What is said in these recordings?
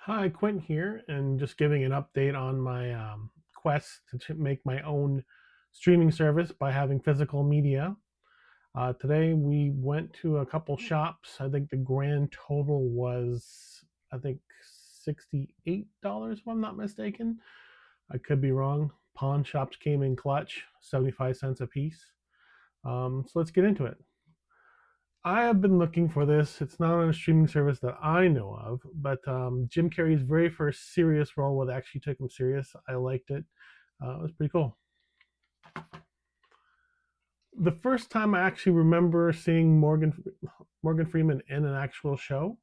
Hi, Quint here, and just giving an update on my quest to make my own streaming service by having physical media. Today we went to a couple shops. I think the grand total was, I think, $68, if I'm not mistaken. I could be wrong. Pawn shops came in clutch, 75 cents a piece. So let's get into it. I have been looking for this. It's not on a streaming service that I know of, but Jim Carrey's very first serious role, where they actually took him serious, I liked it. It was pretty cool. The first time I actually remember seeing Morgan Freeman in an actual show,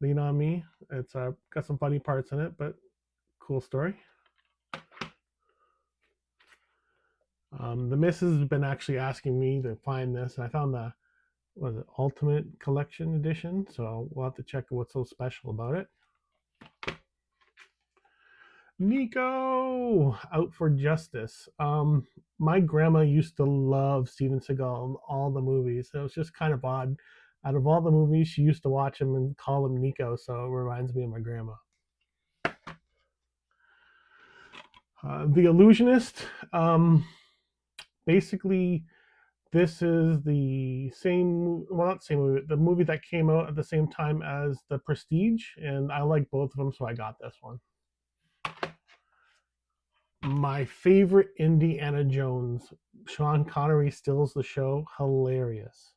Lean on Me. It's got some funny parts in it, but cool story. The missus has been actually asking me to find this, and I found the what is it, Ultimate Collection Edition. So we'll have to check what's so special about it. Nico out for justice. My grandma used to love Steven Seagal in all the movies. So it was just kind of odd. Out of all the movies, she used to watch him and call him Nico. So it reminds me of my grandma. The Illusionist. Basically, this is the same. Well, not the same movie. The movie that came out at the same time as The Prestige, and I like both of them, so I got this one. My favorite Indiana Jones. Sean Connery steals the show. Hilarious.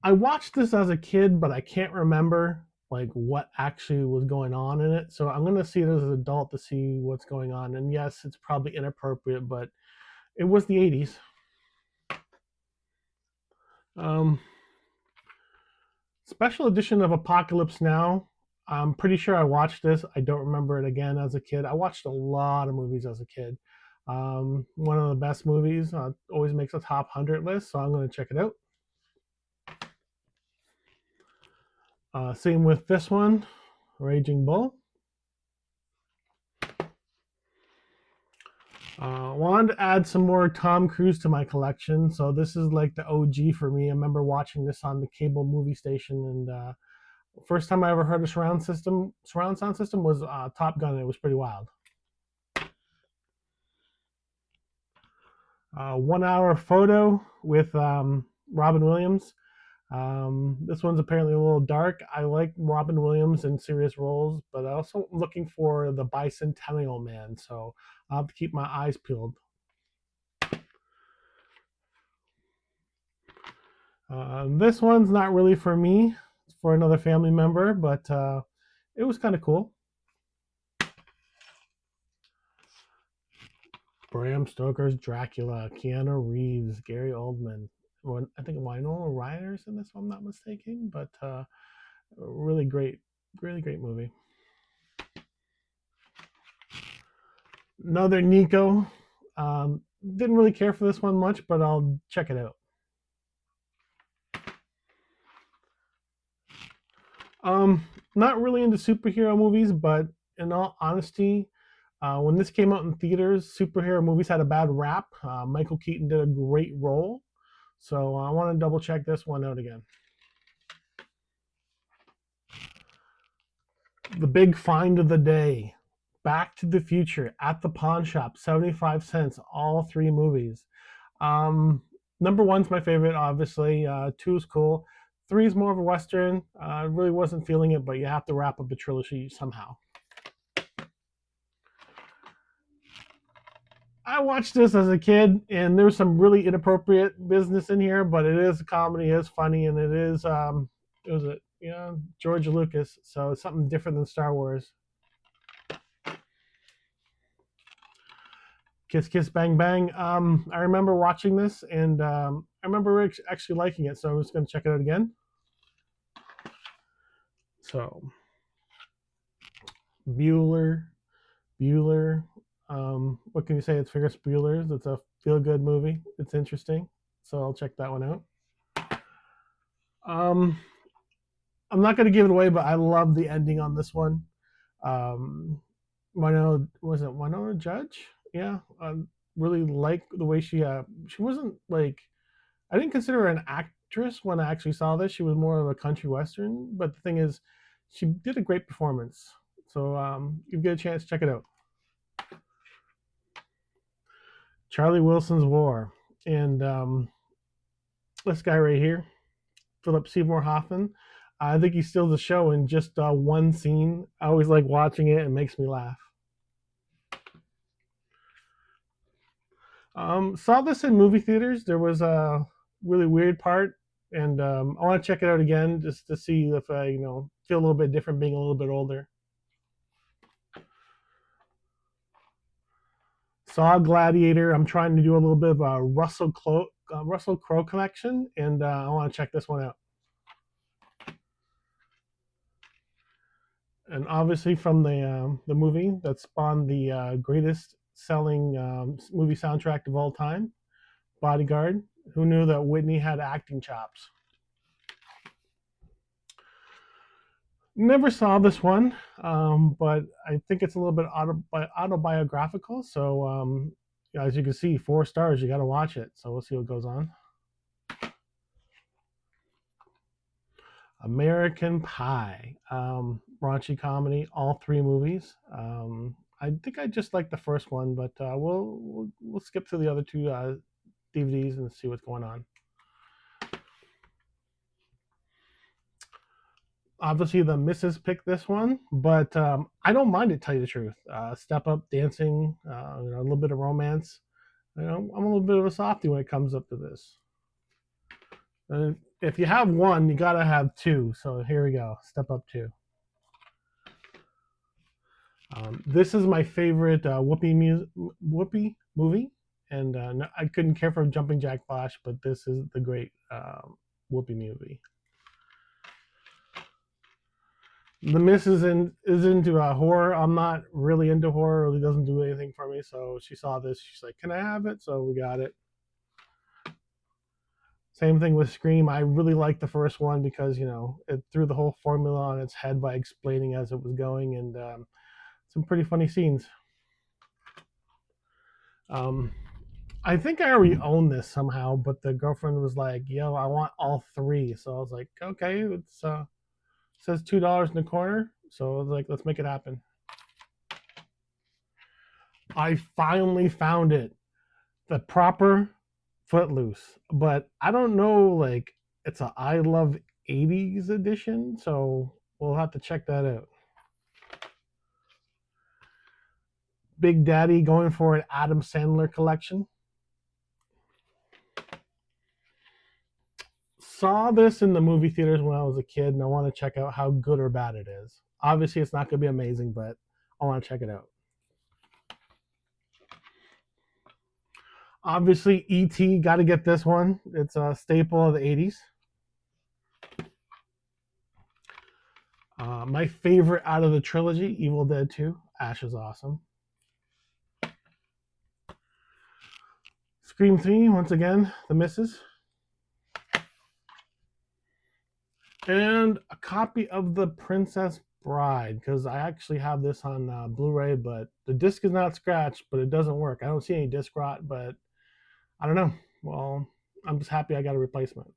I watched this as a kid, but I can't remember like what actually was going on in it. So I'm gonna see it as an adult to see what's going on. And yes, it's probably inappropriate, but it was the '80s. Um, Special edition of Apocalypse Now. I'm pretty sure I watched this. I don't remember it again as a kid. I watched a lot of movies as a kid. One of the best movies. Always makes a top 100 list, so I'm going to check it out. Same with this one, Raging Bull. Wanted to add some more Tom Cruise to my collection, so this is like the OG for me. I remember watching this on the cable movie station, and first time I ever heard a surround sound system was Top Gun. It was pretty wild. 1 hour photo with Robin Williams. This one's apparently a little dark. I like Robin Williams in serious roles, but I also am looking for the Bicentennial Man, so I'll have to keep my eyes peeled. This one's not really for me. It's for another family member, but it was kind of cool. Bram Stoker's Dracula, Keanu Reeves, Gary Oldman. I think Winona Ryder's in this, if I'm not mistaken, but really great, really great movie. Another Nico. Didn't really care for this one much, but I'll check it out. Not really into superhero movies, but in all honesty, when this came out in theaters, superhero movies had a bad rap. Michael Keaton did a great role, so I want to double check this one out again. The big find of the day. Back to the Future at the pawn shop, 75 cents, all three movies. Um, Number one's my favorite, obviously. Two is cool. Three is more of a Western. I really wasn't feeling it, but you have to wrap up the trilogy somehow. I watched this as a kid, and there's some really inappropriate business in here, but it is a comedy, it is funny, and it was a George Lucas, so it's something different than Star Wars. Kiss Kiss Bang Bang. I remember watching this, and I remember actually liking it, so I'm just going to check it out again. So Bueller, Bueller. What can you say? It's Ferris Bueller's. It's a feel good movie. It's interesting, so I'll check that one out. Um, I'm not going to give it away, but I love the ending on this one. Um, Winona Judge? Yeah, I really like the way she wasn't like, I didn't consider her an actress actress when I actually saw this. She was more of a country western, but the thing is, she did a great performance. So if you get a chance, check it out. Charlie Wilson's War, and this guy right here, Philip Seymour Hoffman. I think he steals the show in just one scene. I always like watching it; it makes me laugh. Saw this in movie theaters. There was a really weird part, and I want to check it out again just to see if I, feel a little bit different being a little bit older. Saw Gladiator. I'm trying to do a little bit of a Russell Crowe collection, and I want to check this one out. And obviously from the movie that spawned the greatest selling movie soundtrack of all time, Bodyguard. Who knew that Whitney had acting chops? Never saw this one, but I think it's a little bit autobiographical. So, as you can see, 4 stars. You got to watch it. So we'll see what goes on. American Pie, raunchy comedy. All 3 movies. I think I just like the first one, but we'll skip to the other 2 DVDs and see what's going on. Obviously, the missus picked this one, but I don't mind it. Tell you the truth, step up dancing, a little bit of romance. I'm a little bit of a softie when it comes up to this. If you have one, you gotta have 2. So here we go. Step Up 2. This is my favorite Whoopi movie, and I couldn't care for Jumping Jack Flash, but this is the great Whoopi movie. The miss is into horror. I'm not really into horror. It really doesn't do anything for me. So she saw this. She's like, "Can I have it?" So we got it. Same thing with Scream. I really liked the first one because it threw the whole formula on its head by explaining as it was going, and some pretty funny scenes. I think I already own this somehow, but the girlfriend was like, "Yo, I want all 3." So I was like, "Okay, it's says $2 in the corner." So I was like, "Let's make it happen." I finally found it, the proper Footloose, but I don't know. Like, it's a I Love 80s edition, so we'll have to check that out. Big Daddy going for an Adam Sandler collection. Saw this in the movie theaters when I was a kid, and I want to check out how good or bad it is. Obviously, it's not going to be amazing, but I want to check it out. Obviously, E.T. got to get this one. It's a staple of the 80s. My favorite out of the trilogy, Evil Dead 2. Ash is awesome. Scream 3, once again, the missus. And a copy of The Princess Bride, because I actually have this on Blu-ray, but the disc is not scratched, but it doesn't work. I don't see any disc rot, but I don't know. Well, I'm just happy I got a replacement.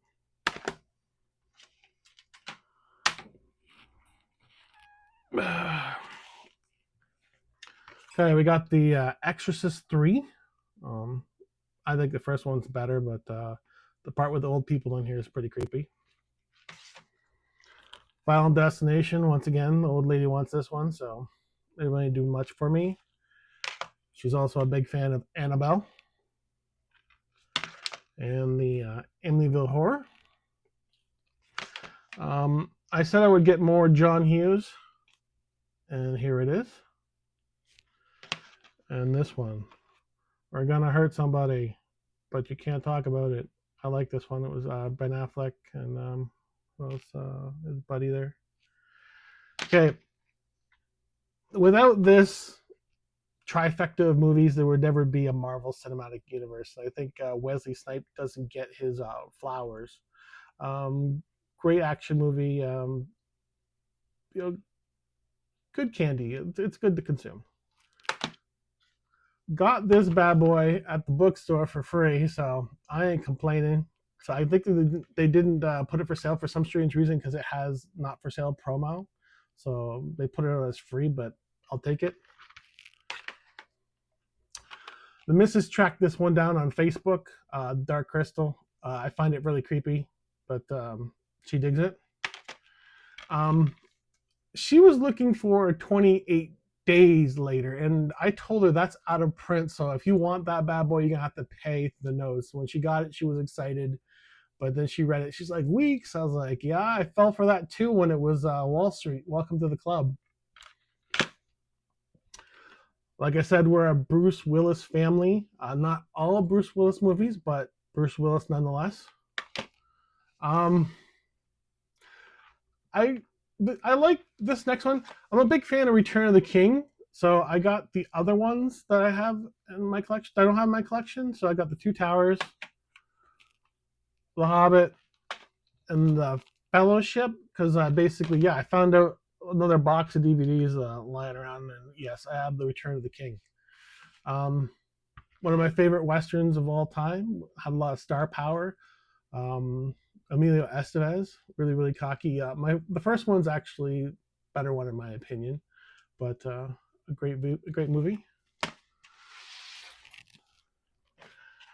Okay, we got the Exorcist 3. I think the first one's better, but the part with the old people in here is pretty creepy. Final Destination, once again, the old lady wants this one, so it didn't really do much for me. She's also a big fan of Annabelle and the Amityville Horror. I said I would get more John Hughes, and here it is. And this one, We're Gonna Hurt Somebody, but you can't talk about it. I like this one. It was Ben Affleck and his buddy there. Okay. Without this trifecta of movies, there would never be a Marvel Cinematic Universe. I think Wesley Snipes doesn't get his flowers. Great action movie. Good candy. It's good to consume. Got this bad boy at the bookstore for free, so I ain't complaining. So I think they didn't put it for sale for some strange reason because it has not for sale promo. So they put it out as free, but I'll take it. The missus tracked this one down on Facebook, Dark Crystal. I find it really creepy, but she digs it. She was looking for 28 days later, and I told her that's out of print. So if you want that bad boy, you're gonna have to pay the nose. So when she got it, she was excited, but then she read it. She's like, weeks. I was like, yeah, I fell for that too when it was Wall Street. Welcome to the club. Like I said, we're a Bruce Willis family. Not all Bruce Willis movies, but Bruce Willis nonetheless. Um, I I like this next one. I'm a big fan of Return of the King, so I got the other ones that I have in my collection. I don't have in my collection, so I got the Two Towers, The Hobbit, and the Fellowship. Because basically, yeah, I found out another box of DVDs lying around, and yes, I have the Return of the King. One of my favorite westerns of all time. Had a lot of star power. Um, Emilio Estevez, really, really cocky. The first one's actually better one in my opinion, but a great movie.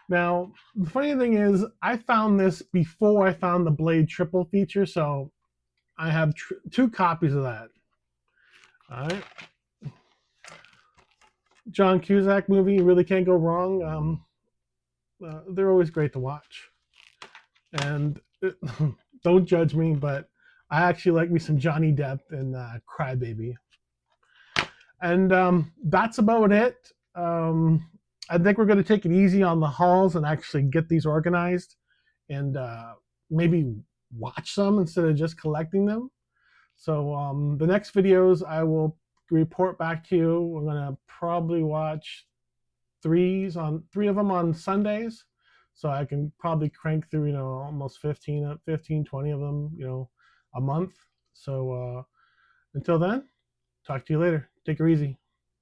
Now, the funny thing is, I found this before I found the Blade triple feature, so I have two copies of that. All right. John Cusack movie, you really can't go wrong. They're always great to watch. And don't judge me, but I actually like me some Johnny Depp and Crybaby. And that's about it. I think we're going to take it easy on the hauls and actually get these organized and maybe watch some instead of just collecting them. So the next videos I will report back to you. We're going to probably watch three of them on Sundays. So I can probably crank through, almost 20 of them, a month. So until then, talk to you later. Take her easy.